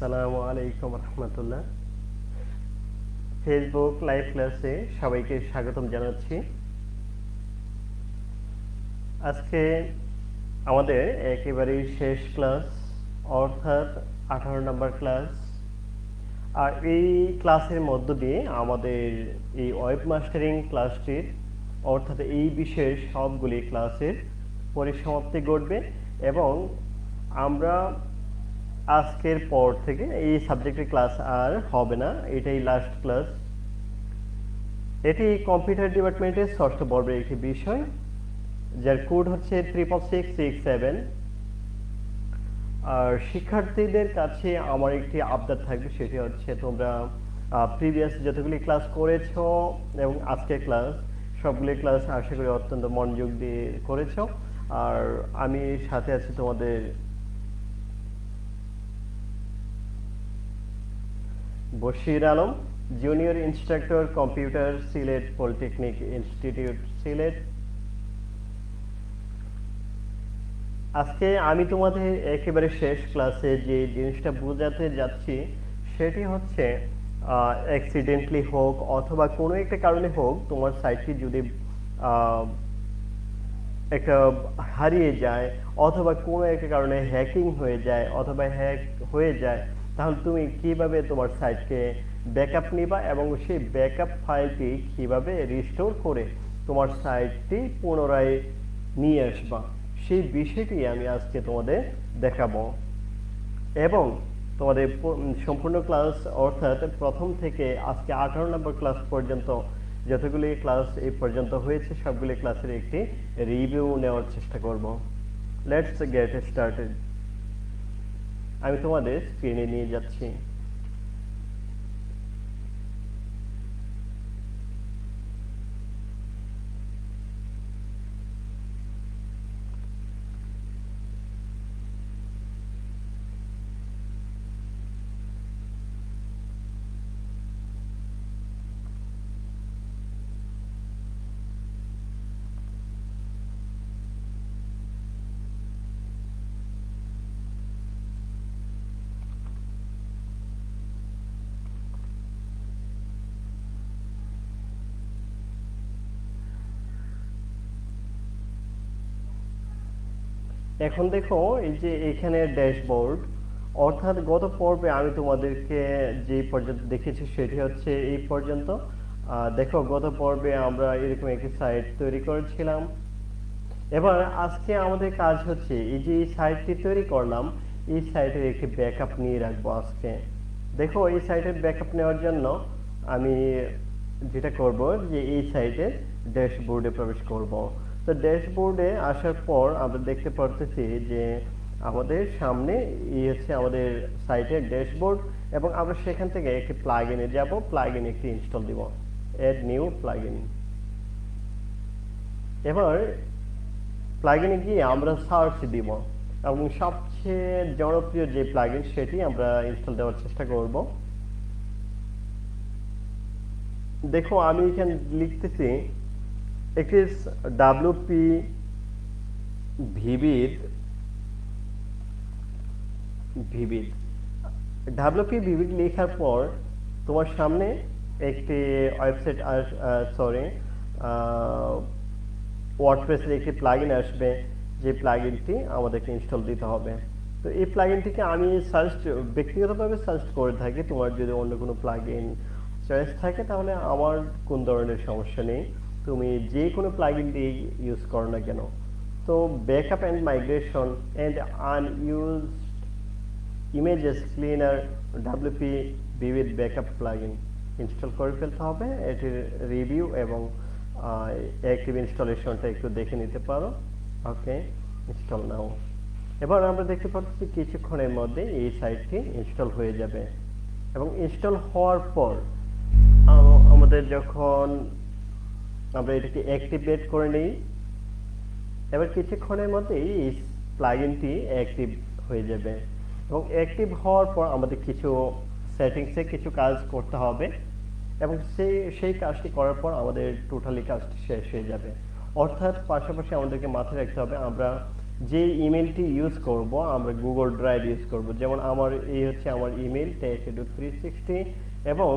আসসালামু আলাইকুম রহমতুল্লাহ। Facebook live ক্লাসে সবাইকে স্বাগতম জানাচ্ছি। আজকে আমাদের একেবারেই শেষ ক্লাস, অর্থাৎ 18 নম্বর ক্লাস। আর এই ক্লাসের মধ্য দিয়ে আমাদের এই ওয়েব মাস্টারিং ক্লাসটির, অর্থাৎ এই বিষয়ের সবগুলি ক্লাসের পরিসমাপ্তি ঘটবে এবং আমরা আজকের পর থেকে এই সাবজেক্টের ক্লাস আর হবে না, এটাই লাস্ট ক্লাস। এটি কম্পিউটার ডিপার্টমেন্টের ষষ্ঠ পর্বের একটি বিষয়, যার কোড হচ্ছে 66667। আর শিক্ষার্থীদের কাছে আমার একটি আবদার থাকবে, সেটি হচ্ছে তোমরা প্রিভিয়াস যতগুলি ক্লাস করেছো এবং আজকের ক্লাস, সবগুলি ক্লাস আশা করি অত্যন্ত মনোযোগ দিয়ে করেছো। আর আমি সাথে আছি তোমাদের Bashir Alam, junior instructor, computer, Sylhet polytechnic institute, Sylhet. আজকে আমি তোমাদের একেবারে শেষ ক্লাসে যে জিনিসটা বোঝাতে যাচ্ছি সেটি হচ্ছে অ্যাক্সিডেন্টলি হোক অথবা কোনো একটা কারণে হোক, তোমার সাইটটি যদি একটা হারিয়ে যায় অথবা কোনো একটা কারণে হ্যাকিং হয়ে যায় অথবা হ্যাক হয়ে যায়, তাহলে তুমি কিভাবে তোমার সাইটকে ব্যাকআপ নিবা এবং সেই ব্যাকআপ ফাইলটি কিভাবে রিস্টোর করে তোমার সাইটটি পুনরায় নিয়ে আসবা, সেই বিষয়টি আমি আজকে তোমাদের দেখাবো। এবং তোমাদের সম্পূর্ণ ক্লাস, অর্থাৎ প্রথম থেকে আজকে 18 নম্বর ক্লাস পর্যন্ত যতগুলি ক্লাস এই পর্যন্ত হয়েছে সবগুলি ক্লাসের একটি রিভিউ নেওয়ার চেষ্টা করব। Let's get started. আমি তোমাদের স্ক্রিনে নিয়ে যাচ্ছি। এখন দেখো, এই যে এখানে ড্যাশবোর্ড, অর্থাৎ গত পর্বে আমি তোমাদেরকে যে পর্যন্ত দেখেছি সেটি হচ্ছে এই পর্যন্ত। দেখো, গত পর্বে আমরা এরকম একটি সাইট তৈরি করেছিলাম। এবার আজকে আমাদের কাজ হচ্ছে এই যে এই সাইটটি তৈরি করলাম, এই সাইটের একটি ব্যাকআপ নিয়ে রাখবো আজকে। দেখো, এই সাইটের ব্যাকআপ নেওয়ার জন্য আমি যেটা করব যে এই সাইটের ড্যাশবোর্ডে প্রবেশ করব। তো ড্যাশবোর্ডে আসার পর আমরা দেখতে পারতেছি যে আমাদের সামনে এই হচ্ছে আমাদের সাইটের ড্যাশবোর্ড এবং আমরা সেখান থেকে একটি প্লাগইনে যাব, প্লাগইন একটি ইনস্টল দিব, অ্যাড নিউ প্লাগইন। এবার প্লাগইনে গিয়ে আমরা সার্চ দিব এবং সবচেয়ে জনপ্রিয় যে প্লাগইন সেটি আমরা ইনস্টল দেওয়ার চেষ্টা করব। দেখো, আমি এখানে লিখতেছি একটি ডাব্লিউপি ভিভিড ডাব্লিউপি ভিভিড লেখার পর তোমার সামনে একটি ওয়েবসাইট ওয়ার্ডপ্রেসের একটি প্লাগইন আসবে, যে প্লাগইনটি আমাদেরকে ইনস্টল দিতে হবে। তো এই প্লাগইনটিকে আমি ব্যক্তিগতভাবে সার্চ করে থাকি। তোমার যদি অন্য কোনো প্লাগইন চয়েস থাকে তাহলে আমার কোন ধরনের সমস্যা নেই, তুমি যে কোনো প্লাগইন দিয়ে ইউজ করো না কেন। তো backup and migration and unused images cleaner WP vivid backup plugin install করে ফেলতে হবে। এটির রিভিউ এবং অ্যাক্টিভ ইনস্টলেশনটা একটু দেখে নিতে পারো। ওকে, ইনস্টল নাও। এবার আমরা দেখতে পাচ্ছি কিছুক্ষণের মধ্যে এই সাইটটি ইনস্টল হয়ে যাবে এবং ইনস্টল হওয়ার পর আমাদের যখন আমরা এটাকে অ্যাক্টিভেট করে নিই, এবার কিছুক্ষণের মধ্যেই এই প্লাগইনটি অ্যাক্টিভ হয়ে যাবে এবং অ্যাক্টিভ হওয়ার পর আমাদের কিছু সেটিংসে কিছু কাজ করতে হবে এবং সেই কাজটি করার পর আমাদের টোটালি কাজটি শেষ হয়ে যাবে। অর্থাৎ পাশাপাশি আমাদেরকে মাথায় রাখতে হবে আমরা যে ইমেলটি ইউজ করব আমরা গুগল ড্রাইভ ইউজ করব। যেমন আমার এই হচ্ছে আমার ইমেল tech360 এবং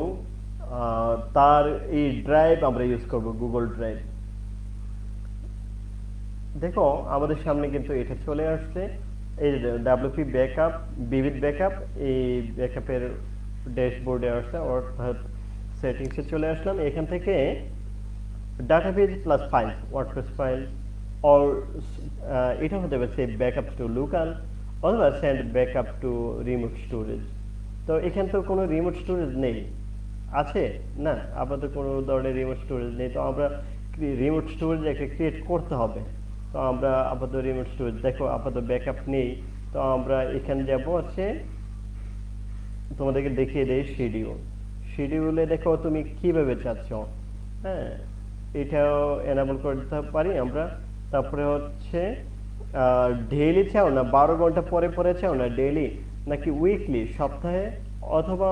তার এই ড্রাইভ আমরা ইউজ করব গুগল ড্রাইভ। দেখো আমাদের সামনে কিন্তু এটা চলে আসছে, এই ডাব্লিউপি ব্যাকআপ, বিবিধ ব্যাকআপ, এই ব্যাকআপের ড্যাশবোর্ডে আসছে, অর্থাৎ সেটিংসে চলে আসলাম। এখান থেকে database plus files, WordPress file, or এটা হতে পারে সেভ ব্যাকআপ টু লোকাল অথবা send backup to remote storage. তো এখানে তো কোনো রিমোট স্টোরেজ নেই, আছে না, আপাতত কোনো ধরনের রিমোট স্টোরেজ নেই। তো আমরা রিমোট স্টোরেজ একটা ক্রিয়েট করতে হবে। তো আমরা আপাতত রিমোট স্টোরেজ, দেখো আপাতত ব্যাকআপ নেই। তো আমরা এখানে যাব হচ্ছে, তোমাদেরকে দেখিয়ে দেই শিডিউল। শিডিউলে দেখো তুমি কিভাবে চাচ্ছ, হ্যাঁ এটাও এনাবল করে দিতে পারি আমরা। তারপরে হচ্ছে ডেইলি চাও না 12 ঘন্টা পরে পরে চাও না ডেইলি, নাকি উইকলি সপ্তাহে, অথবা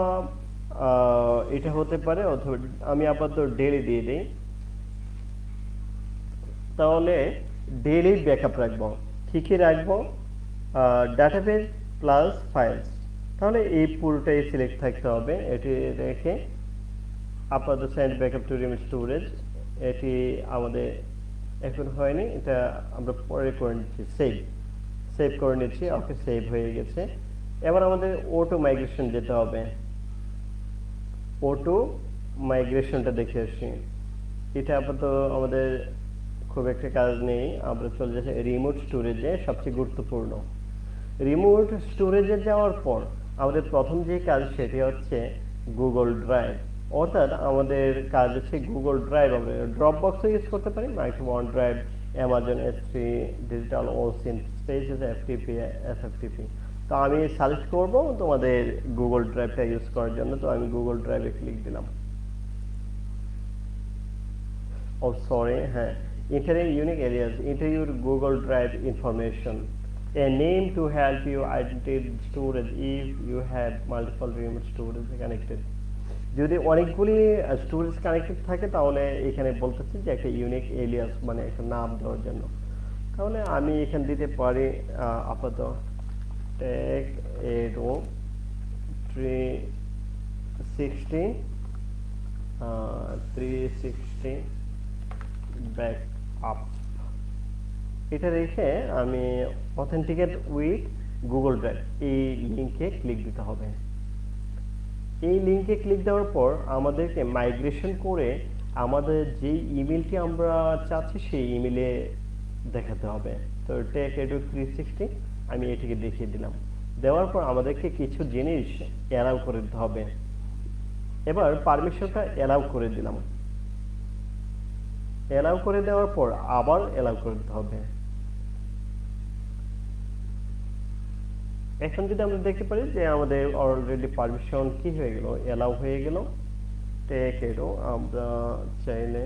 এটা হতে পারে, অথবা আমি আপাতত ডেইলি দিয়ে দিই। তাহলে ডেইলি ব্যাকআপ রাখবো, ঠিকই রাখবো ডাটাবেজ প্লাস ফাইলস। তাহলে এই পুরোটাই সিলেক্ট থাকতে হবে। এটি রেখে আপাতত send backup to remote storage, এটি আমাদের এখন হয়নি, এটা আমরা পরে করে নিচ্ছি। সেভ করে নিচ্ছি, ওকে সেভ হয়ে গেছে। এবার আমাদের অটো মাইগ্রেশন যেতে হবে। অটো মাইগ্রেশনটা দেখে আসি। এটা আপাতত আমাদের খুব একটা কাজ নেই, আমরা চলে যাচ্ছি রিমোট স্টোরেজে। সবচেয়ে গুরুত্বপূর্ণ, রিমোট স্টোরেজে যাওয়ার পর আমাদের প্রথম যে কাজ সেটি হচ্ছে গুগল ড্রাইভ। অর্থাৎ আমাদের কাজ হচ্ছে গুগল ড্রাইভ। আমরা ড্রপবক্সও ইউজ করতে পারি, micro OneDrive, Amazon S3, DigitalOcean Spaces, FTP, SFTP। তো আমি সাজেস্ট করব তোমাদের গুগল ড্রাইভটা ইউজ করার জন্য। তো আমি গুগল ড্রাইভে ক্লিক দিলাম। ও সরি, হ্যাঁ, enter a unique alias into your Google Drive information, a name to help you identify storage if you have multiple remote storage connected. যদি অনেকগুলি স্টোরেজ কানেক্টেড থাকে তাহলে এখানে বলতেছে যে একটা ইউনিক এলিয়াস, মানে একটা নাম দেওয়ার জন্য। তাহলে আমি এখানে দিতে পারি আপাতত tech360 ব্যাকআপ। এটা রেখে আমি অথেন্টিকেট উইথ গুগল ড্রাইভ এই লিঙ্কে ক্লিক দিতে হবে। এই লিঙ্কে ক্লিক দেওয়ার পর আমাদেরকে মাইগ্রেশন করে আমাদের যে ইমেলটি আমরা চাচ্ছি সেই ইমেলে দেখাতে হবে। তো tech360 আমি এটিকে দেখিয়ে দিলাম। দেওয়ার পর আমাদেরকে কিছু জিনিস অ্যালাউ করে দিতে হবে। এবার পারমিশনটা অ্যালাউ করে দিলাম। অ্যালাউ করে দেওয়ার পর আবার অ্যালাউ করে দিতে হবে। এখন যদি আমরা দেখতে পারি যে আমাদের অলরেডি পারমিশন কি হয়ে গেল, অ্যালাউ হয়ে গেল। টেকেরও আমরা চাইলে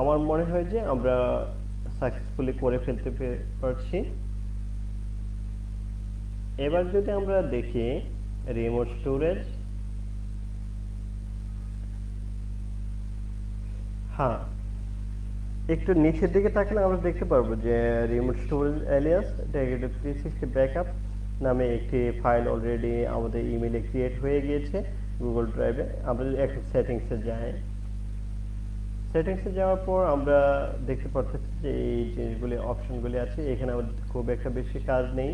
আমার মনে হয় যে আমরা সাকসেসফুলি করে ফেলতে পারছি। এবার যদি আমরা দেখি রিমোট স্টোরেজ, হ্যাঁ একটু নিচের দিকে তাকালে আমরা দেখতে পারবো যে remote storage Ilias tech360 backup নামে একটি ফাইল অলরেডি আমাদের ইমেলে ক্রিয়েট হয়ে গিয়েছে গুগল ড্রাইভে। আমরা যদি এখন সেটিংসে যাই, সেটিংসে যাওয়ার পর আমরা দেখতে পাচ্ছি যে এই জিনিসগুলি অপশনগুলি আছে। এখানে আমাদের খুব একটা বেশি কাজ নেই।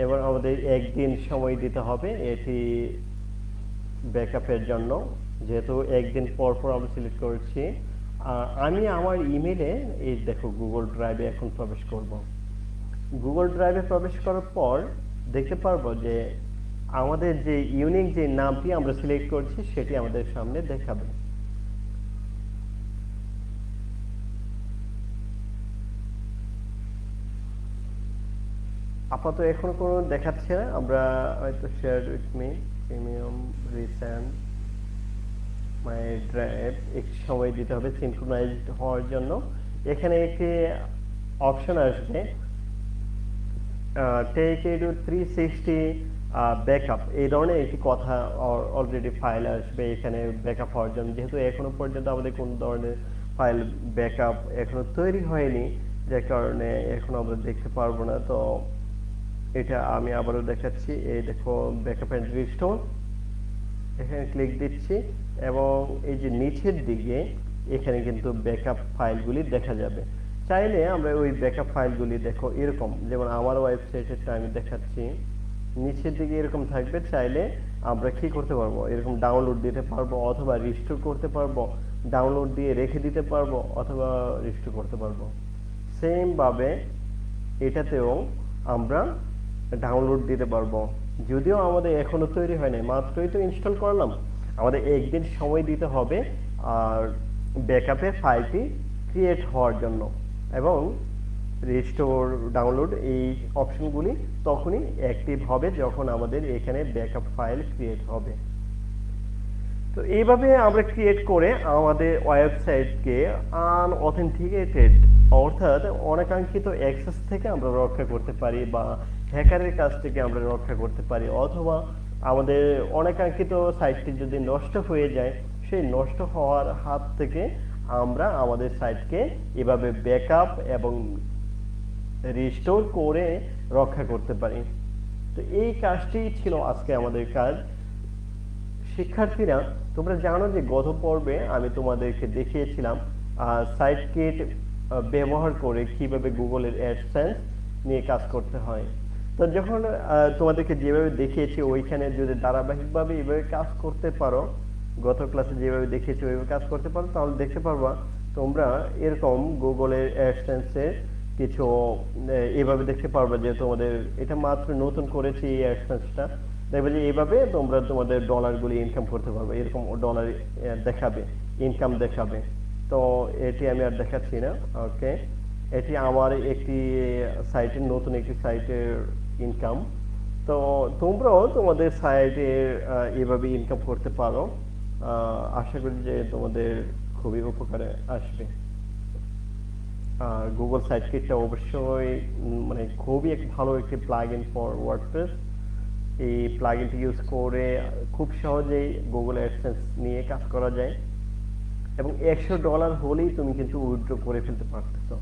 এবার আমাদের একদিন সময় দিতে হবে এটি ব্যাকআপের জন্য, যেহেতু একদিন পর পর আমরা সিলেক্ট করেছি। আমি আমার ইমেলে এই দেখো গুগল ড্রাইভে এখন প্রবেশ করব। গুগল ড্রাইভে প্রবেশ করার পর দেখতে পারবো যে আমাদের যে ইউনিক যে নামটি আমরা সিলেক্ট করছি সেটি আমাদের সামনে দেখাবে। আপাতত এখন কোনো দেখাচ্ছে না। আমরা হয়তো share with me premium recent my drive একটু সময় দিতে হবে সিনক্রোনাইজড হওয়ার জন্য। এখানে একটি অপশন আসবে টেক ইট টু 360 ব্যাকআপ, এই ধরনের একটি কথা অলরেডি ফাইল আসবে এখানে ব্যাকআপ হওয়ার জন্য। যেহেতু এখনো পর্যন্ত আমাদের কোন ধরনের ফাইল ব্যাকআপ এখনো তৈরি হয়নি, যে কারণে এখন আমরা দেখতে পারবো না। তো এটা আমি আবারও দেখাচ্ছি, এই দেখো ব্যাকআপ এন্ড রিস্টোর, এখানে ক্লিক দিচ্ছি এবং এই যে নিচের দিকে এখানে কিন্তু ব্যাকআপ ফাইলগুলি দেখা যাবে। চাইলে আমরা ওই ব্যাকআপ ফাইলগুলি দেখো এরকম, যেমন আমার ওয়েবসাইটেরটা আমি দেখাচ্ছি, নিচের দিকে এরকম থাকবে। চাইলে আমরা কি করতে পারবো, এরকম ডাউনলোড দিতে পারবো অথবা রিস্টোর করতে পারবো, ডাউনলোড দিয়ে রেখে দিতে পারবো অথবা রিস্টোর করতে পারবো। সেম ভাবে এটাতেও আমরা ডাউনলোড দিতে পারবো, যদিও আমাদের এখনো তৈরি হয়নি, মাত্রই তো ইনস্টল করলাম, আমাদের একদিন সময় দিতে হবে আর ব্যাকআপের ফাইলটি ক্রিয়েট হওয়ার জন্য। এবং রিস্টোর ডাউনলোড এই অপশনগুলি তখনই অ্যাক্টিভ হবে যখন আমাদের এখানে ব্যাকআপ ফাইল ক্রিয়েট হবে। তো এইভাবে আমরা ক্রিয়েট করে আমাদের ওয়েবসাইটকে আনঅথেন্টিকেটেড অর্থাৎ অনাকাঙ্ক্ষিত অ্যাক্সেস থেকে আমরা রক্ষা করতে পারি, বা হ্যাকারের কাছ থেকে আমরা রক্ষা করতে পারি, অথবা আমাদের অনাকাঙ্ক্ষিত সাইটটি যদি নষ্ট হয়ে যায় সেই নষ্ট হওয়ার হাত থেকে আমরা আমাদের সাইটকে এভাবে ব্যাকআপ এবং রিস্টোর করে রক্ষা করতে পারি। তো এই কাজটি ছিল আজকে আমাদের কাজ। শিক্ষার্থীরা, তোমরা জানো যে গত পর্বে আমি তোমাদেরকে দেখিয়েছিলাম সাইট কিট ব্যবহার করে কিভাবে গুগলের অ্যাডসেন্স নিয়ে কাজ করতে হয়। তো যখন তোমাদেরকে যেভাবে দেখিয়েছি ওইখানে যদি ধারাবাহিকভাবে এভাবে কাজ করতে পারো, গত ক্লাসে যেভাবে দেখিয়েছি ওইভাবে কাজ করতে পারো, তাহলে দেখতে পারবা তোমরা এরকম গুগলের অ্যাডসেন্সের কিছু এভাবে দেখতে পারবে যে তোমাদের এটা মাত্র নতুন করেছি এই অ্যাডসেন্সটা, দেখবে যে এইভাবে তোমরা তোমাদের ডলারগুলি ইনকাম করতে পারবে, এরকম ডলার দেখাবে, ইনকাম দেখাবে। তো এটি আমি আর দেখাচ্ছি না। ওকে, এটি আমার একটি সাইটের, নতুন একটি সাইটের ইনকাম। তো তোমরাও তোমাদের সাইটের এভাবে ইনকাম করতে পারো। আশা করি যে তোমাদের খুবই উপকারে আসবে। গুগল সাইট কিটটা অবশ্যই মানে খুবই ভালো একটি প্লাগইন ফর ওয়ার্ডপ্রেস। এই প্লাগইনটি ইউজ করে খুব সহজেই গুগল অ্যাডসেন্স নিয়ে কাজ করা যায় এবং $100 হলেই তুমি কিন্তু উইথড্র করে ফেলতে পারতেছো।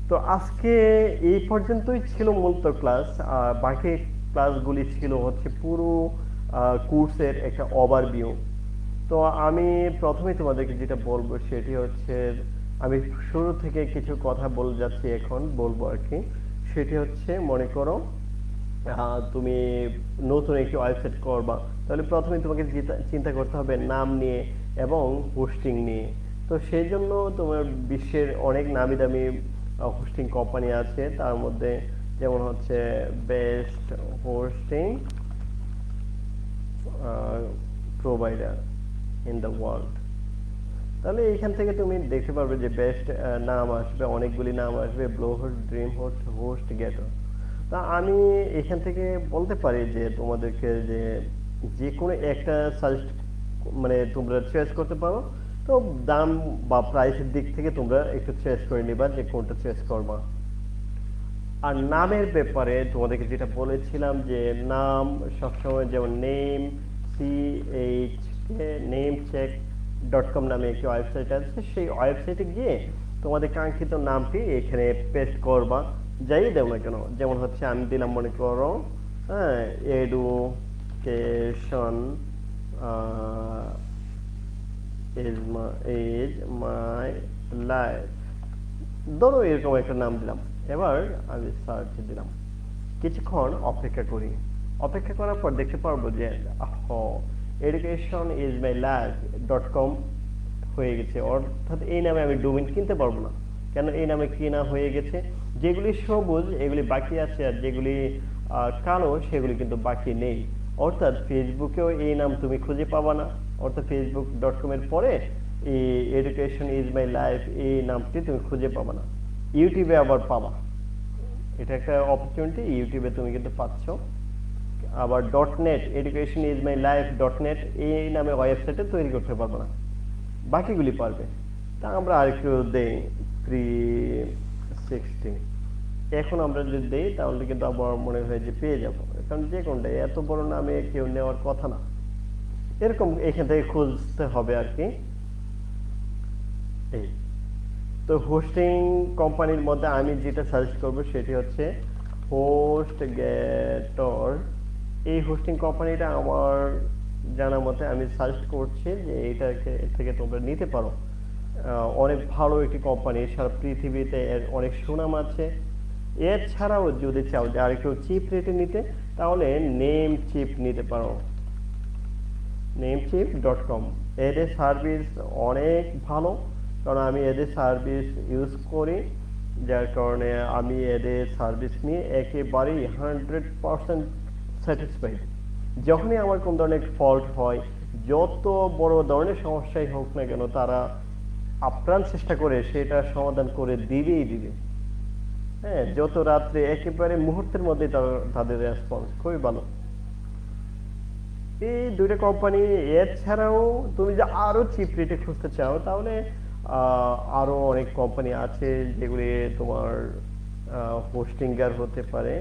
তো আজকে এই পর্যন্তই ছিল মূলত ক্লাস। বাকি ক্লাসগুলি ছিল হচ্ছে পুরো কোর্সের একটা ওভারভিউ। তো আমি প্রথমে তোমাদেরকে যেটা বলবো সেটি হচ্ছে, আমি শুরু থেকে কিছু কথা বলে যাচ্ছি, এখন বলবো আর কি। সেটি হচ্ছে, মনে করো তুমি নতুন একটি ওয়েবসাইট করবা, তাহলে প্রথমে তোমাকে চিন্তা করতে হবে নাম নিয়ে এবং হোস্টিং নিয়ে। তো সেই জন্য তোমার বিশ্বের অনেক নামি দামি হোস্টিং কোম্পানি আছে, তার মধ্যে যেমন হচ্ছে best hosting provider in the world. তাহলে এইখান থেকে তুমি দেখতে পারবে যে বেস্ট নাম আসবে, অনেকগুলি নাম আসবে, Bluehost, DreamHost, HostGator. তা আমি এখান থেকে বলতে পারি যে তোমাদেরকে যে কোনো একটা সাজেস্ট মানে তোমরা চয়েস করতে পারো। তো দাম বা প্রাইসের দিক থেকে তোমরা একটু চয়েস করে নিবা যে কোনটা চয়েস করবা। আর নামের ব্যাপারে তোমাদেরকে যেটা বলেছিলাম যে নাম সবসময়, যেমন নেম namecheck.com নামে একটি ওয়েবসাইট আছে, সেই ওয়েবসাইটে গিয়ে তোমাদের কাঙ্ক্ষিত নামটি এখানে পেস্ট করবা, যাই দেও না কেন। যেমন হচ্ছে আমি দিলাম, মনে করো এডুকেশন ইজ মাই লাইফ, ধরো এরকম একটা নাম দিলাম। এবার আমি সার্চ দিলাম, কিছুক্ষণ অপেক্ষা করি, অপেক্ষা করার পর দেখতে পারবো যে education-is-my-life.com হয়ে গেছে। অর্থাৎ এই নামে আমি ডোমেইন কিনতে পারবো না, কেন এই নামে কেনা হয়ে গেছে। যেগুলি সবুজ এগুলি বাকি আছে, আর যেগুলি কালো সেগুলি কিন্তু বাকি নেই। অর্থাৎ ফেসবুকেও এই নাম তুমি খুঁজে পাবা না, অর্থাৎ facebook.com এর পরে এই education-is-my-life এই নামটি তুমি খুঁজে পাবা না। ইউটিউবে আবার পাবা, এটা একটা অপরচুনিটি, ইউটিউবে তুমি কিন্তু পাচ্ছ। আবার .net education-is-my-life.net এই নামে ওয়েবসাইটে তৈরি করতে পারবে না, বাকিগুলি পারবে। তা আমরা আরেকটু দেই 360। এখন আমরা যদি দেই তাহলে কিন্তু আমার মনে হয় যে পেয়ে যাব, কারণ যে কোনটা এত বড় নামে কেউ নেওয়ার কথা না। এরকম এখান থেকে খুঁজতে হবে আর কি। এই তো হোস্টিং কোম্পানির মধ্যে আমি যেটা সাজেস্ট করব সেটি হচ্ছে হোস্টগেটর। এই হোস্টিং কোম্পানিটা আমার জানা মতে আমি সাজেস্ট করছি যে এইটা থেকে তোমরা নিতে পারো। অনেক ভালো একটি কোম্পানি, সারা পৃথিবীতে এর অনেক সুনাম আছে। এছাড়াও যদি চাও যে আরেকটু চিপ রেটে নিতে, তাহলে নেম চিপ নিতে পারো, namecheap.com। এদের সার্ভিস অনেক ভালো, কারণ আমি এদের সার্ভিস ইউজ করি, যার কারণে আমি এদের সার্ভিস নিয়ে একেবারেই 100% স্যাটিসফাইড। যখনই আমার কোন ধরনের ফল্ট হয়, যত বড় ধরনের সমস্যাই হোক না কেন, তারা আপ্রাণ চেষ্টা করে সেটা সমাধান করে দিবেই দিবে। হ্যাঁ, যত রাত্রে একেবারে মুহূর্তের মধ্যে তাদের রেসপন্স খুবই ভালো। এই দুইটা কোম্পানি। এছাড়াও তুমি যে আরো চিপ রেটে খুঁজতে চাও, তাহলে আরো অনেক কোম্পানি আছে যেগুলি তোমার হোস্টিংগার হতে পারে।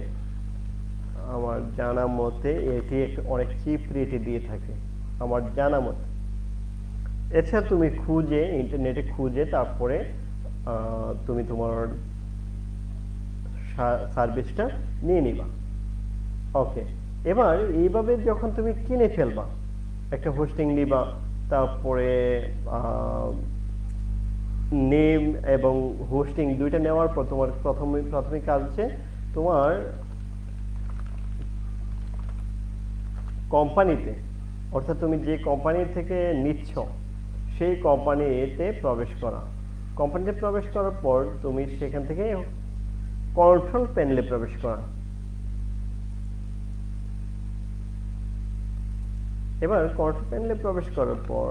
আমার জানা মতে এটি অনেক চিপ রেটে দিয়ে থাকে আমার জানা মতে। এছাড়া তুমি খুঁজে ইন্টারনেটে খুঁজে তারপরে তুমি তোমার সার্ভিসটা নিয়ে নিবা। ওকে, এবার এইভাবে যখন তুমি কিনে ফেলবা, একটা হোস্টিং নিবা, তারপরে নেম এবং হোস্টিং দুইটা নেওয়ার পর তোমার প্রাথমিক কাজ হচ্ছে তোমার কোম্পানিতে, অর্থাৎ তুমি যে কোম্পানি থেকে নিচ্ছ সেই কোম্পানিতে প্রবেশ করা। কোম্পানিতে প্রবেশ করার পর তুমি সেখান থেকে কন্ট্রোল প্যানেলে প্রবেশ করা। এবার কন্ট্রোল প্যানেলে প্রবেশ করার পর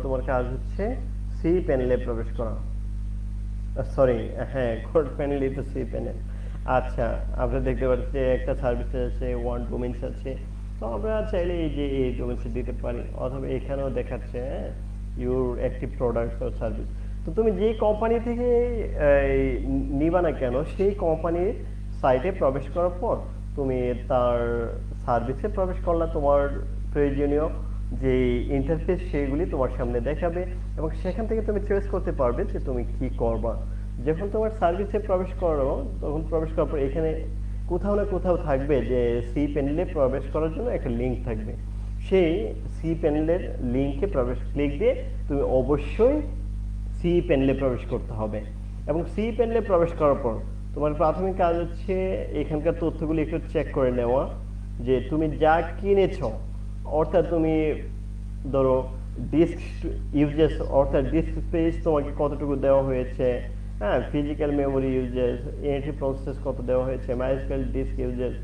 তোমার কাজ হচ্ছে সি প্যানেলে প্রবেশ করা। সরি, হ্যাঁ, কোড প্যানেলই তো সি প্যানেল। আচ্ছা, আমরা দেখতে পাচ্ছি একটা সার্ভিস আছে, ওয়ান ডোমেইনস আছে। তো আমরা চাইলে এই যে এই ডোমেইনস দিতে পারি, অথবা এখানেও দেখাচ্ছে your active products or service. তো তুমি যে কোম্পানি থেকে নিবা না কেন, সেই কোম্পানির সাইটে প্রবেশ করার পর তুমি তার সার্ভিসে প্রবেশ করলে তোমার প্রয়োজনীয় যে ইন্টারফেস সেগুলি তোমার সামনে দেখাবে, এবং সেখান থেকে তুমি চয়েস করতে পারবে যে তুমি কি করবা। যখন তোমার সার্ভিসে প্রবেশ করো, তখন প্রবেশ করার পর এখানে কোথাও না কোথাও থাকবে যে সি প্যানেলে প্রবেশ করার জন্য একটা লিঙ্ক থাকবে। সেই সি প্যানেলের লিঙ্কে ক্লিক দিয়ে তুমি অবশ্যই সি প্যানেলে প্রবেশ করতে হবে। এবং সি প্যানেলে প্রবেশ করার পর তোমার প্রাথমিক কাজ হচ্ছে এখানকার তথ্যগুলি একটু চেক করে নেওয়া, যে তুমি যা কিনেছো, অর্থাৎ তুমি ধরো ডিস্ক ইউজেস, অর্থাৎ ডিস্ক স্পেস তোমাকে কতটুকু দেওয়া হয়েছে, হ্যাঁ, physical memory uses, N T process কত দেওয়া হয়েছে, মাইস্কেল ডিস্ক ইউজেস,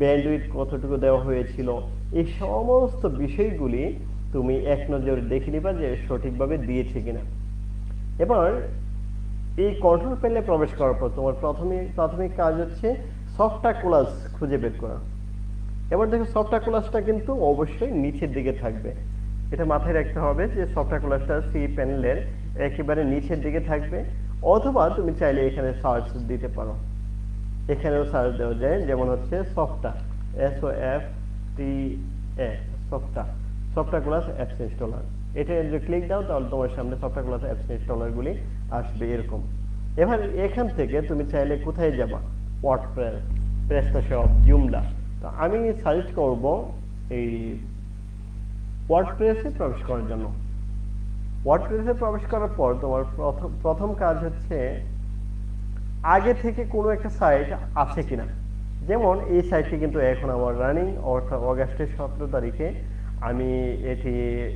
ব্যান্ডউইথ কতটুকু দেওয়া হয়েছিল, এই সমস্ত বিষয়গুলি তুমি এক নজরে দেখে নিবা যে সঠিকভাবে দিয়েছে কিনা। এবার এই কন্ট্রোল প্যানেলে প্রবেশ করার পর তোমার প্রাথমিক কাজ হচ্ছে সফটওয়্যার ক্লাস খুঁজে বের করা। এবার দেখো, সফটওয়্যার ক্লাসটা কিন্তু অবশ্যই নিচের দিকে থাকবে। এটা মাথায় রাখতে হবে যে সফটওয়্যার ক্লাসটা সি প্যানেলের একেবারে নিচের দিকে থাকবে, অথবা তুমি চাইলে এখানে সার্চ দিতে পারো। এখানেও সার্চ দেওয়া যায়, যেমন হচ্ছে software, SOFTA, software class apps installer. এটা যদি ক্লিক দাও তাহলে তোমার সামনে সফটওয়্যার ক্লাস অ্যাপস ইনস্টলারগুলি আসবে এরকম। এবার এখান থেকে তুমি চাইলে কোথায় যাবা, ওয়ার্ডপ্রেস, প্রেস্টাশপ, জুমলা। তো আমি সাজেস্ট করব এই ওয়ার্ডপ্রেসে প্রবেশ করার জন্য। ওয়ার্ডপ্রেসে প্রবেশ করার পর তোমার প্রথম কাজ হচ্ছে আগে থেকে কোনো একটা সাইট আছে কিনা। যেমন এই সাইটটি কিন্তু এখন আমার রানিং, অর্থাৎ অগাস্টের 17 তারিখে আমি এটি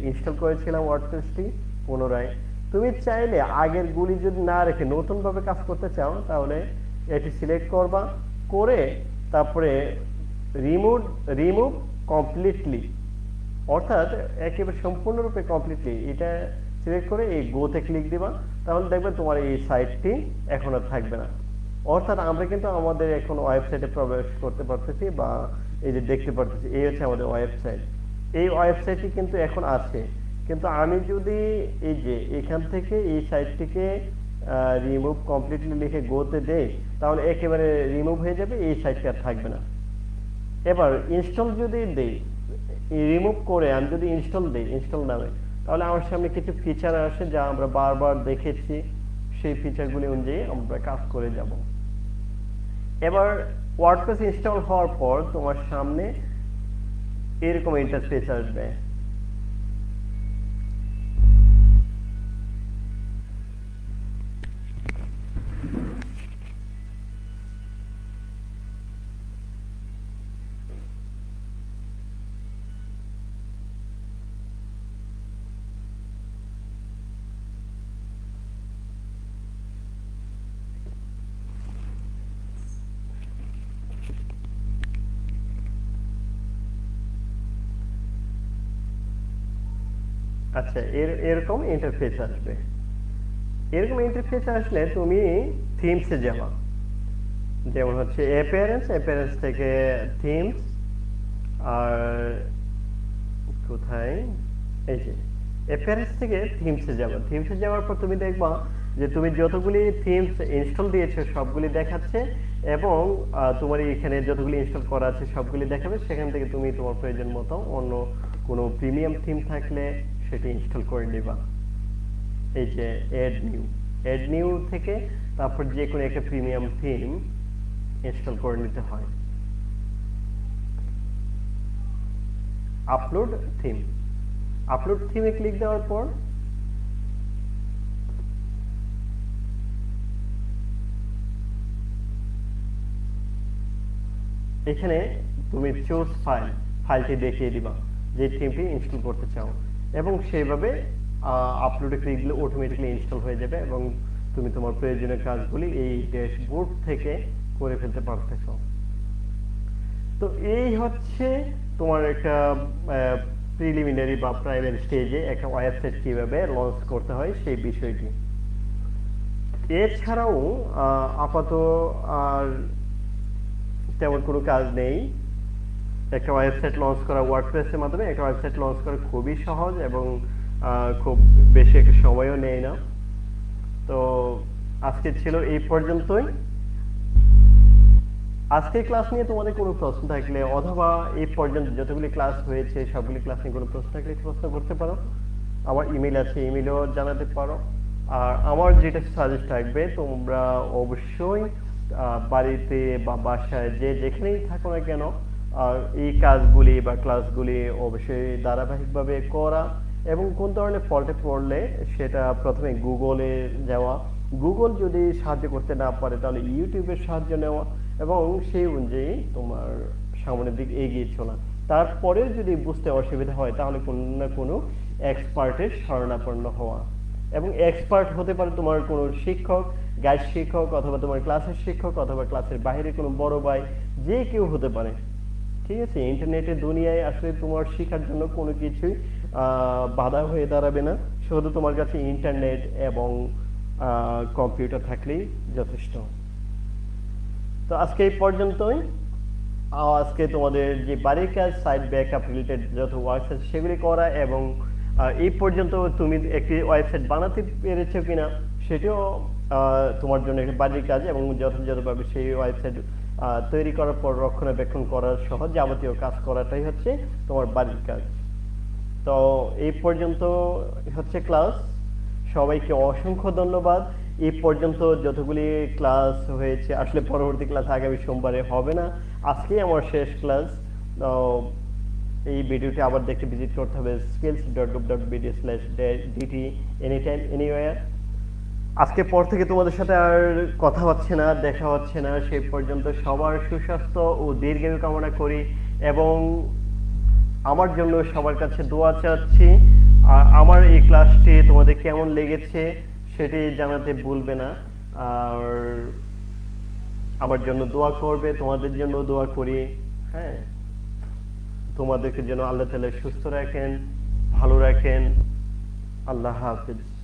ইনস্টল করেছিলাম ওয়ার্ডপ্রেসটি পুনরায়। তুমি চাইলে আগের গুলি যদি না রেখে নতুনভাবে কাজ করতে চাও, তাহলে এটি সিলেক্ট করবা, করে তারপরে রিমুভ কমপ্লিটলি, অর্থাৎ একেবারে সম্পূর্ণরূপে কমপ্লিটলি এটা সিলেক্ট করে এই গোতে ক্লিক দিবা, তাহলে দেখবে তোমার এই সাইটটি এখন আর থাকবে না। অর্থাৎ আমরা কিন্তু আমাদের এখন ওয়েবসাইটে প্রবেশ করতে পারতেছি, বা এই যে দেখতে পারতেছি এই হচ্ছে আমাদের ওয়েবসাইট। এই ওয়েবসাইটটি কিন্তু এখন আছে, কিন্তু আমি যদি এই যে এখান থেকে এই সাইটটিকে রিমুভ কমপ্লিটলি লিখে গোতে দেই, তাহলে একেবারে রিমুভ হয়ে যাবে, এই সাইটটি আর থাকবে না। এবার ইনস্টল যদি দেই, রিমুভ করে আমি যদি ইনস্টল দেই ইনস্টল নামে, তাহলে আমার সামনে কিছু ফিচার আসে যা আমরা বারবার দেখেছি, সেই ফিচারগুলি অনুযায়ী আমরা কাজ করে যাব। এবার ওয়ার্ডপ্রেস ইনস্টল হওয়ার পর তোমার সামনে এরকম ইন্টারফেস আসবে। আচ্ছা, এরকম ইন্টারফেস আসবে। এরকম ইন্টারফেস আসলে তুমি থিমসে যাবা, যেমন হচ্ছে অ্যাপিয়ারেন্স থেকে থিমস, আর কোথায়, এই যে অ্যাপিয়ারেন্স থেকে থিমসে যাবা। থিমসে যাওয়ার পর তুমি দেখবা যে তুমি যতগুলি থিমস ইনস্টল দিয়েছো সবগুলি দেখাচ্ছে, এবং তোমার এখানে যতগুলি ইনস্টল করা আছে সবগুলি দেখাবে। সেখান থেকে তুমি তোমার প্রয়োজন মতো অন্য কোনো প্রিমিয়াম থিম থাকলে সেটি ইনস্টল করে নিবা। এই যে অ্যাড নিউ থেকে তারপর যে কোনো একটা প্রিমিয়াম থিম ইনস্টল করে নিতে হয়। আপলোড থিমে ক্লিক দেওয়ার পর এখানে তুমি চুজ ফাইলটি দেখিয়ে দিবা যে থিমটি ইনস্টল করতে চাও, এবং সেইভাবে আপলোডে ক্লিক দিলে অটোমেটিক্যালি ইনস্টল হয়ে যাবে, এবং তুমি তোমার প্রয়োজনীয় কাজগুলি এই ড্যাশবোর্ড থেকে করে ফেলতে পারতেছো। তো এই হচ্ছে তোমার একটা প্রিলিমিনারি বা প্রাইমারি স্টেজে একটা ওয়েবসাইট কিভাবে লঞ্চ করতে হয় সেই বিষয়টি। এছাড়াও আপাতত আর তেমন কোনো কাজ নেই। একটা ওয়েবসাইট লঞ্চ করা, ওয়ার্ডপ্রেসের মাধ্যমে একটা ওয়েবসাইট লঞ্চ করা খুবই সহজ, এবং খুব বেশি একটা সময়ও নেয় না। তো আজকে ছিল এই পর্যন্তই। আজকের ক্লাস নিয়ে তোমাদের কোনো প্রশ্ন থাকলে, অথবা এই পর্যন্ত যতগুলি ক্লাস হয়েছে সবগুলি ক্লাস নিয়ে কোনো প্রশ্ন থাকলে প্রশ্ন করতে পারো। আমার ইমেল আছে, ইমেলও জানাতে পারো। আর আমার যেটা সাজেস্ট থাকবে, তোমরা অবশ্যই বাড়িতে বা বাসায় যে যেখানেই থাকো না কেন, এই কাজগুলি বা ক্লাসগুলি অবশ্যই ধারাবাহিকভাবে করা, এবং কোন ধরনের ফল্টে পড়লে সেটা প্রথমে গুগলে যাওয়া, গুগল যদি সাহায্য করতে না পারে তাহলে ইউটিউবের সাহায্য নেওয়া, এবং সেই অনুযায়ী তোমার সামনের দিকে এগিয়ে চলা। তারপরে যদি বুঝতে অসুবিধা হয় তাহলে কোনো না কোনো এক্সপার্টের শরণাপন্ন হওয়া। এবং এক্সপার্ট হতে পারে তোমার কোনো শিক্ষক, গাইড শিক্ষক, অথবা তোমার ক্লাসের শিক্ষক, অথবা ক্লাসের বাইরে কোনো বড় ভাই, যে কেউ হতে পারে। ঠিক আছে, ইন্টারনেটের দুনিয়ায় আসলে তোমার শেখার জন্য কোনো কিছুই বাধা হয়ে দাঁড়াবে না, শুধু তোমার কাছে ইন্টারনেট এবং কম্পিউটার থাকলেই যথেষ্ট। তো আজকে এই পর্যন্তই। আজকে তোমাদের যে বাড়ির কাজ, সাইট ব্যাকআপ রিলেটেড যত ওয়ার্কস আছে সেগুলি করা, এবং এই পর্যন্ত তুমি একটি ওয়েবসাইট বানাতে পেরেছো কিনা সেটিও তোমার জন্য একটি বাড়ির কাজ, এবং যথাযথভাবে সেই ওয়েবসাইট তৈরি করার পর রক্ষণাবেক্ষণ করার সহ যাবতীয় কাজ করাটাই হচ্ছে তোমার বাড়ির কাজ। তো এই পর্যন্ত হচ্ছে ক্লাস। সবাইকে অসংখ্য ধন্যবাদ। এই পর্যন্ত যতগুলি ক্লাস হয়েছে, আসলে পরবর্তী ক্লাস আগামী সোমবারে হবে না, আজকেই আমার শেষ ক্লাস। এই ভিডিওটি আবার দেখতে ভিজিট করতে হবে skills.gov.bd/dt anytime anywhere। আজকে পর থেকে তোমাদের সাথে আর কথা হচ্ছে না, দেখা হচ্ছে না। সেই পর্যন্ত সবার সুস্বাস্থ্য ও দীর্ঘায়ু কামনা করি, এবং আমার জন্য সবার কাছে দোয়া চাচ্ছি। আমার এই ক্লাসটি তোমাদের কেমন লেগেছে সেটি জানাতে ভুলবে না, আর আমার জন্য দোয়া করবে, তোমাদের জন্য দোয়া করি। হ্যাঁ, তোমাদেরকে যেন আল্লাহ তাআলা সুস্থ রাখেন, ভালো রাখেন, আল্লাহ হাফেজ।